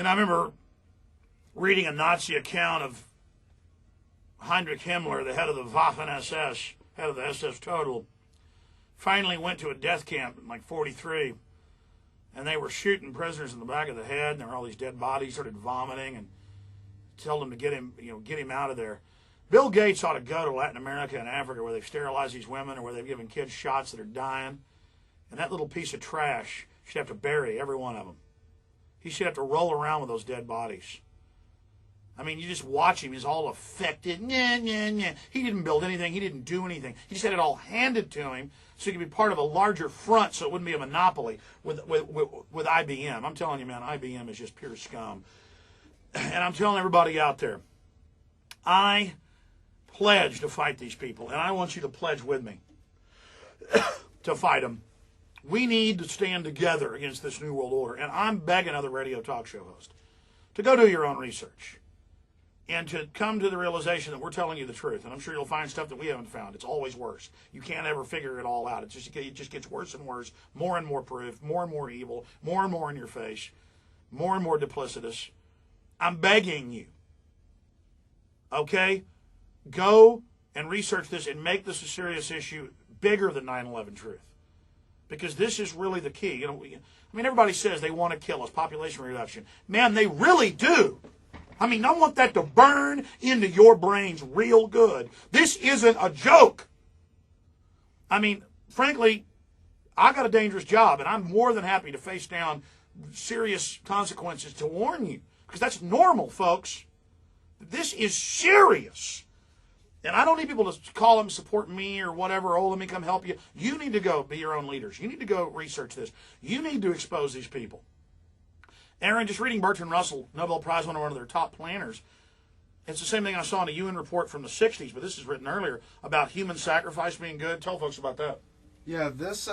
I remember reading a Nazi account of Heinrich Himmler, the head of the Waffen-SS, head of the SS total, finally went to a death camp in like 43, and they were shooting prisoners in the back of the head, and there were all these dead bodies, started vomiting, and told them to get him out of there. Bill Gates ought to go to Latin America and Africa where they've sterilized these women or where they've given kids shots that are dying, and that little piece of trash should have to bury every one of them. He should have to roll around with those dead bodies. I mean, you just watch him. He's all affected. Nah, nah, nah. He didn't build anything. He didn't do anything. He just had it all handed to him so he could be part of a larger front so it wouldn't be a monopoly with IBM. I'm telling you, man, IBM is just pure scum. And I'm telling everybody out there, I pledge to fight these people, and I want you to pledge with me to fight them. We need to stand together against this New World Order, and I'm begging other radio talk show hosts to go do your own research and to come to the realization that we're telling you the truth. And I'm sure you'll find stuff that we haven't found. It's always worse. You can't ever figure it all out. It just gets worse and worse, more and more proof, more and more evil, more and more in your face, more and more duplicitous. I'm begging you, okay? Go and research this and make this a serious issue bigger than 9/11 truth. Because this is really the key. Everybody says they want to kill us, population reduction. Man, they really do. I want that to burn into your brains real good. This isn't a joke. Frankly, I got a dangerous job, and I'm more than happy to face down serious consequences to warn you. Because that's normal, folks. This is serious. And I don't need people to call them, support me or whatever. Oh, let me come help you. You need to go be your own leaders. You need to go research this. You need to expose these people. Aaron, just reading Bertrand Russell, Nobel Prize winner, one of their top planners. It's the same thing I saw in a UN report from the 60s, but this is written earlier about human sacrifice being good. Tell folks about that. Yeah, this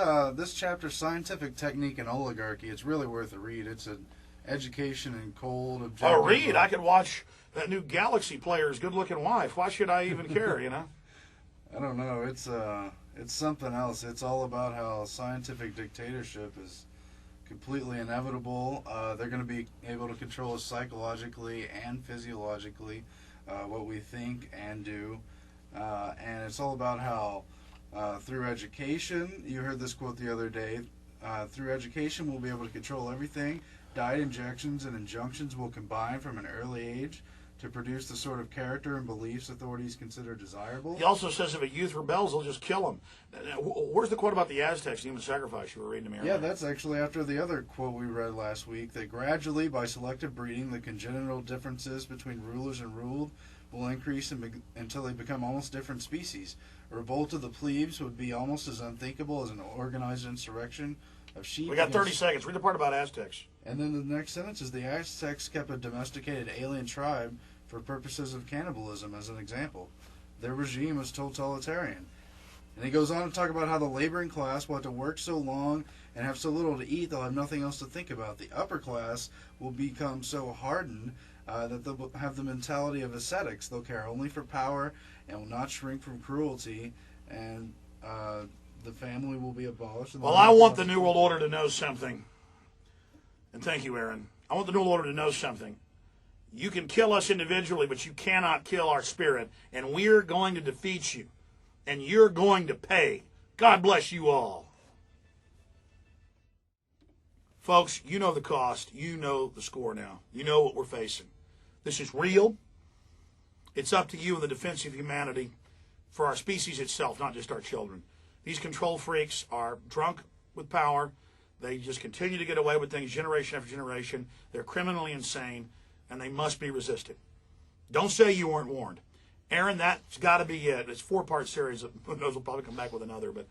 chapter, Scientific Technique and Oligarchy, it's really worth a read. It's an education in cold, objective. Oh, read? I could watch that new Galaxy player's good-looking wife. Why should I even care, I don't know. It's something else. It's all about how scientific dictatorship is completely inevitable. They're going to be able to control us psychologically and physiologically, what we think and do. And it's all about how through education, you heard this quote the other day, through education we'll be able to control everything. Diet injections and injunctions will combine from an early age to produce the sort of character and beliefs authorities consider desirable. He also says if a youth rebels, they'll just kill him. Where's the quote about the Aztecs, human sacrifice you were reading to me? Yeah, that's actually after the other quote we read last week, that gradually, by selective breeding, the congenital differences between rulers and ruled will increase until they become almost different species. A revolt of the plebes would be almost as unthinkable as an organized insurrection of sheep. We got 30 seconds. Read the part about Aztecs. And then the next sentence is the Aztecs kept a domesticated alien tribe for purposes of cannibalism as an example. Their regime was totalitarian. And he goes on to talk about how the laboring class will have to work so long and have so little to eat they'll have nothing else to think about. The upper class will become so hardened that they'll have the mentality of ascetics. They'll care only for power and will not shrink from cruelty, and the family will be abolished. Well, I want the New World Order to know something. And thank you, Aaron. I want the New World Order to know something. You can kill us individually, but you cannot kill our spirit. And we're going to defeat you. And you're going to pay. God bless you all. Folks, you know the cost. You know the score now. You know what we're facing. This is real. It's up to you in the defense of humanity for our species itself, not just our children. These control freaks are drunk with power. They just continue to get away with things generation after generation. They're criminally insane, and they must be resisted. Don't say you weren't warned. Aaron, that's got to be it. It's a 4-part series. Who knows, we'll probably come back with another, but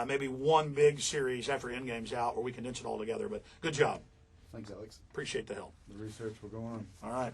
maybe one big series after Endgame's out where we condense it all together. But good job. Thanks, Alex. Appreciate the help. The research will go on. All right.